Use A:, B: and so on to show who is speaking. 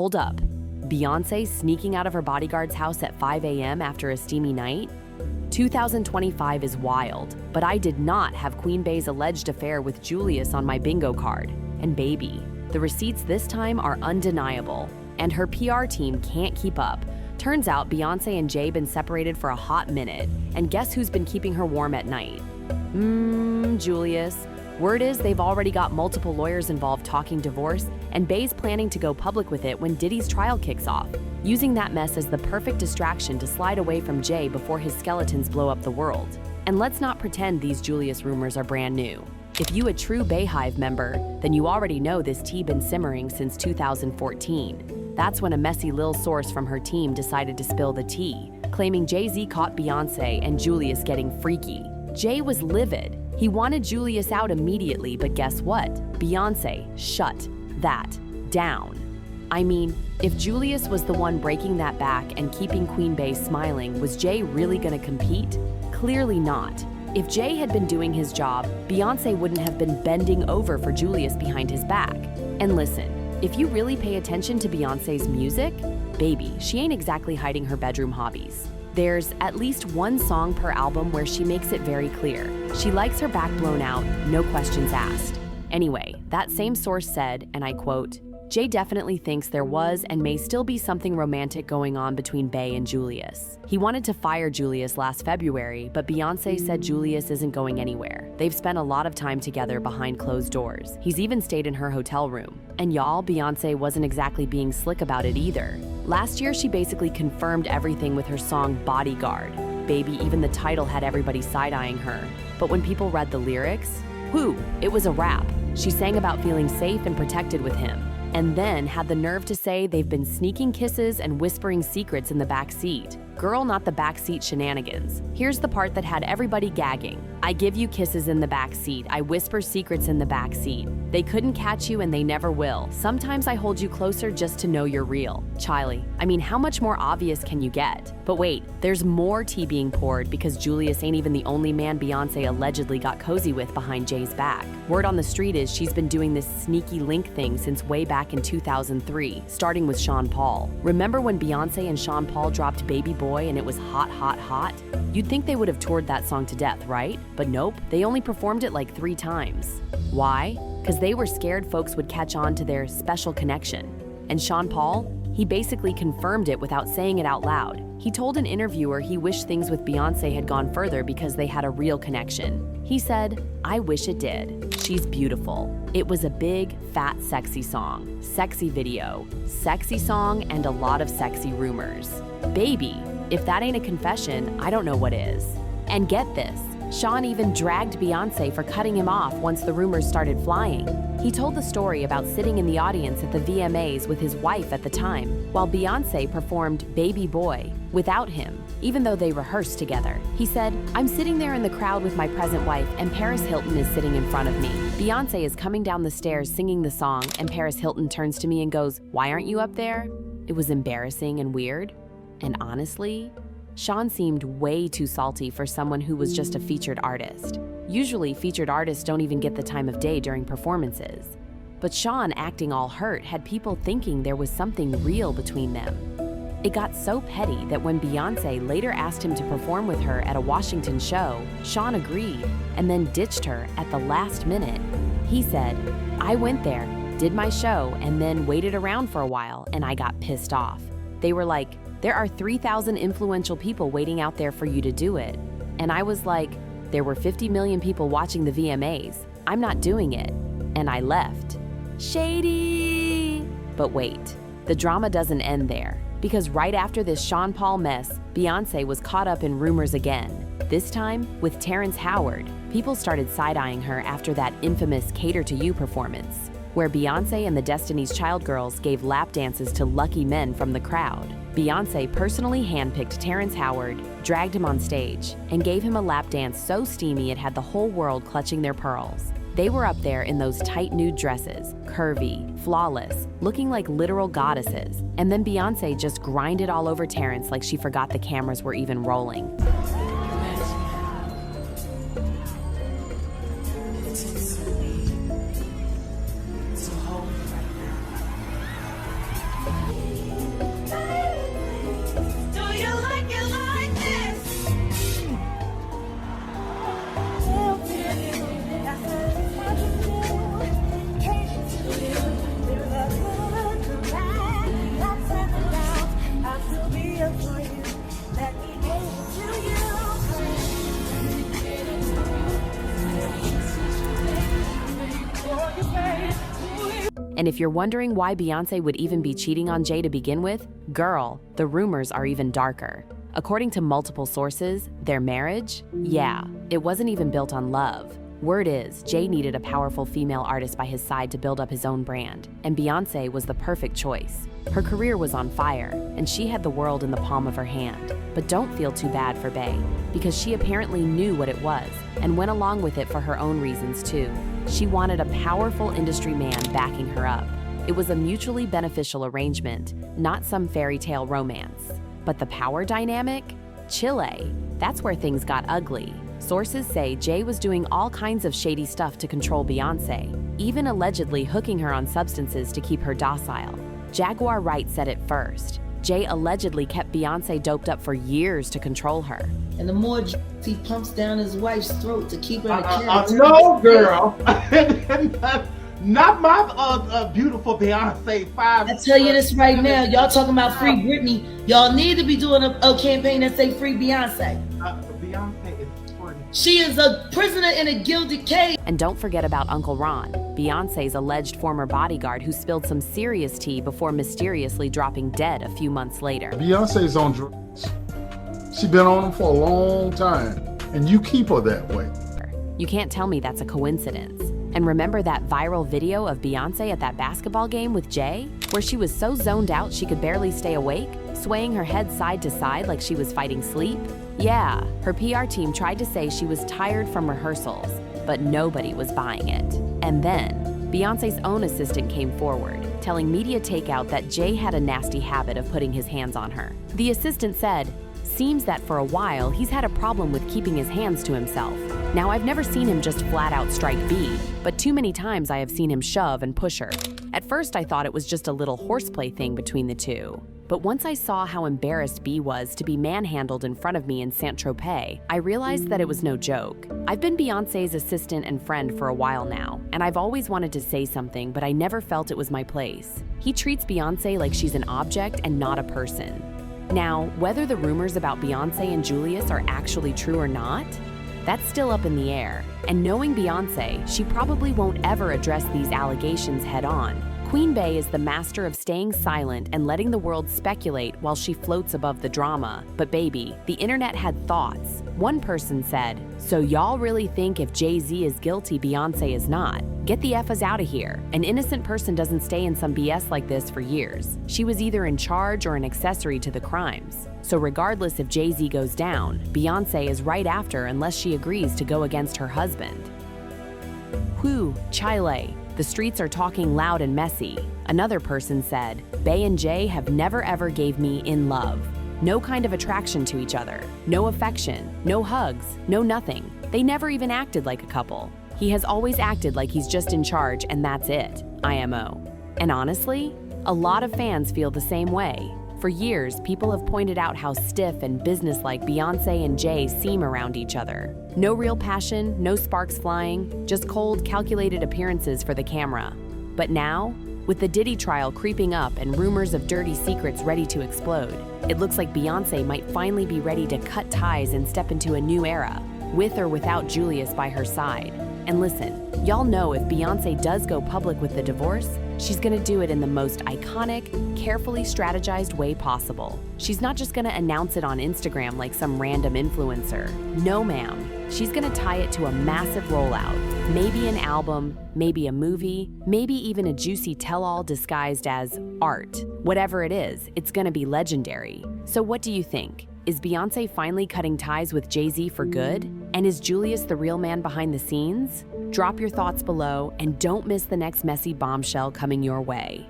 A: hold up. Beyoncé sneaking out of her bodyguard's house at 5 a.m. after a steamy night? 2025 is wild, but I did not have Queen Bey's alleged affair with Julius on my bingo card. And baby, the receipts this time are undeniable, and her PR team can't keep up. Turns out Beyoncé and Jay been separated for a hot minute, and guess who's been keeping her warm at night? Julius. Word is they've already got multiple lawyers involved talking divorce, and Bey's planning to go public with it when Diddy's trial kicks off, using that mess as the perfect distraction to slide away from Jay before his skeletons blow up the world. And let's not pretend these Julius rumors are brand new. If you a true Beyhive member, then you already know this tea been simmering since 2014. That's when a messy lil source from her team decided to spill the tea, claiming Jay-Z caught Beyoncé and Julius getting freaky. Jay was livid. He wanted Julius out immediately, but guess what? Beyoncé shut that down. I mean, if Julius was the one breaking that back and keeping Queen Bey smiling, was Jay really gonna compete? Clearly not. If Jay had been doing his job, Beyoncé wouldn't have been bending over for Julius behind his back. And listen, if you really pay attention to Beyoncé's music, baby, she ain't exactly hiding her bedroom hobbies. There's at least one song per album where she makes it very clear. She likes her back blown out, no questions asked. Anyway, that same source said, and I quote, Jay definitely thinks there was and may still be something romantic going on between Bey and Julius. He wanted to fire Julius last February, but Beyoncé said Julius isn't going anywhere. They've spent a lot of time together behind closed doors. He's even stayed in her hotel room. And y'all, Beyoncé wasn't exactly being slick about it either. Last year, she basically confirmed everything with her song Bodyguard. Baby, even the title had everybody side-eyeing her. But when people read the lyrics, it was a rap. She sang about feeling safe and protected with him, and then had the nerve to say they've been sneaking kisses and whispering secrets in the back seat. Girl, not the backseat shenanigans. Here's the part that had everybody gagging. I give you kisses in the back seat. I whisper secrets in the back seat. They couldn't catch you and they never will. Sometimes I hold you closer just to know you're real. Charlie, I mean, how much more obvious can you get? But wait, there's more tea being poured because Julius ain't even the only man Beyoncé allegedly got cozy with behind Jay's back. Word on the street is she's been doing this sneaky link thing since way back in 2003, starting with Sean Paul. Remember when Beyoncé and Sean Paul dropped Baby Boy and it was hot, hot, hot? You'd think they would have toured that song to death, right? But nope, they only performed it like 3 times. Why? Because they were scared folks would catch on to their special connection. And Sean Paul? He basically confirmed it without saying it out loud. He told an interviewer he wished things with Beyoncé had gone further because they had a real connection. He said, I wish it did. She's beautiful. It was a big, fat, sexy song, sexy video, sexy song, and a lot of sexy rumors. Baby, if that ain't a confession, I don't know what is. And get this, Sean even dragged Beyoncé for cutting him off once the rumors started flying. He told the story about sitting in the audience at the VMAs with his wife at the time, while Beyoncé performed Baby Boy without him, even though they rehearsed together. He said, I'm sitting there in the crowd with my present wife, and Paris Hilton is sitting in front of me. Beyoncé is coming down the stairs singing the song, and Paris Hilton turns to me and goes, why aren't you up there? It was embarrassing and weird. And honestly, Sean seemed way too salty for someone who was just a featured artist. Usually, featured artists don't even get the time of day during performances. But Sean, acting all hurt, had people thinking there was something real between them. It got so petty that when Beyoncé later asked him to perform with her at a Washington show, Sean agreed and then ditched her at the last minute. He said, I went there, did my show, and then waited around for a while, and I got pissed off. They were like, there are 3,000 influential people waiting out there for you to do it. And I was like, there were 50 million people watching the VMAs. I'm not doing it. And I left. Shady! But wait, the drama doesn't end there. Because right after this Sean Paul mess, Beyoncé was caught up in rumors again. This time with Terrence Howard. People started side-eyeing her after that infamous Cater to You performance, where Beyoncé and the Destiny's Child girls gave lap dances to lucky men from the crowd. Beyoncé personally handpicked Terrence Howard, dragged him on stage, and gave him a lap dance so steamy it had the whole world clutching their pearls. They were up there in those tight nude dresses, curvy, flawless, looking like literal goddesses. And then Beyoncé just grinded all over Terrence like she forgot the cameras were even rolling. And if you're wondering why Beyoncé would even be cheating on Jay to begin with, girl, the rumors are even darker. According to multiple sources, their marriage? Yeah, it wasn't even built on love. Word is, Jay needed a powerful female artist by his side to build up his own brand, and Beyoncé was the perfect choice. Her career was on fire, and she had the world in the palm of her hand. But don't feel too bad for Bey, because she apparently knew what it was, and went along with it for her own reasons too. She wanted a powerful industry man backing her up. It was a mutually beneficial arrangement, not some fairy tale romance. But the power dynamic? Chile. That's where things got ugly. Sources say Jay was doing all kinds of shady stuff to control Beyoncé, even allegedly hooking her on substances to keep her docile. Jaguar Wright said it first. Jay allegedly kept Beyoncé doped up for years to control her.
B: And the more he pumps down his wife's throat to keep her in character.
C: No, girl. Not my beautiful Beyoncé 5.
B: I tell you this right now, y'all talking about free Britney. Y'all need to be doing a campaign that say free Beyoncé.
C: Beyoncé is free.
B: She is a prisoner in a gilded cage.
A: And don't forget about Uncle Ron, Beyoncé's alleged former bodyguard who spilled some serious tea before mysteriously dropping dead a few months later.
D: Beyonce's on drugs. She's been on them for a long time, and you keep her that way.
A: You can't tell me that's a coincidence. And remember that viral video of Beyoncé at that basketball game with Jay, where she was so zoned out she could barely stay awake, swaying her head side to side like she was fighting sleep? Yeah, her PR team tried to say she was tired from rehearsals, but nobody was buying it. And then, Beyoncé's own assistant came forward, telling Media Takeout that Jay had a nasty habit of putting his hands on her. The assistant said, "Seems that for a while he's had a problem with keeping his hands to himself. Now, I've never seen him just flat out strike B, but too many times I have seen him shove and push her. At first I thought it was just a little horseplay thing between the two. But once I saw how embarrassed B was to be manhandled in front of me in Saint-Tropez, I realized that it was no joke. I've been Beyoncé's assistant and friend for a while now, and I've always wanted to say something, but I never felt it was my place. He treats Beyoncé like she's an object and not a person." Now, whether the rumors about Beyoncé and Julius are actually true or not, that's still up in the air. And knowing Beyoncé, she probably won't ever address these allegations head on. Queen Bey is the master of staying silent and letting the world speculate while she floats above the drama. But baby, the internet had thoughts. One person said, "So y'all really think if Jay-Z is guilty, Beyoncé is not? Get the F's out of here. An innocent person doesn't stay in some BS like this for years. She was either in charge or an accessory to the crimes. So regardless if Jay-Z goes down, Beyoncé is right after unless she agrees to go against her husband." Whew, Chile. The streets are talking loud and messy. Another person said, "Bey and Jay have never ever gave me in love. No kind of attraction to each other. No affection. No hugs. No nothing. They never even acted like a couple. He has always acted like he's just in charge and that's it. IMO." And honestly, a lot of fans feel the same way. For years, people have pointed out how stiff and businesslike Beyoncé and Jay seem around each other. No real passion, no sparks flying, just cold, calculated appearances for the camera. But now, with the Diddy trial creeping up and rumors of dirty secrets ready to explode, it looks like Beyoncé might finally be ready to cut ties and step into a new era, with or without Julius by her side. And listen, y'all know if Beyoncé does go public with the divorce, she's gonna do it in the most iconic, carefully strategized way possible. She's not just gonna announce it on Instagram like some random influencer. No, ma'am. She's gonna tie it to a massive rollout. Maybe an album, maybe a movie, maybe even a juicy tell-all disguised as art. Whatever it is, it's gonna be legendary. So what do you think? Is Beyoncé finally cutting ties with Jay-Z for good? And is Julius the real man behind the scenes? Drop your thoughts below and don't miss the next messy bombshell coming your way.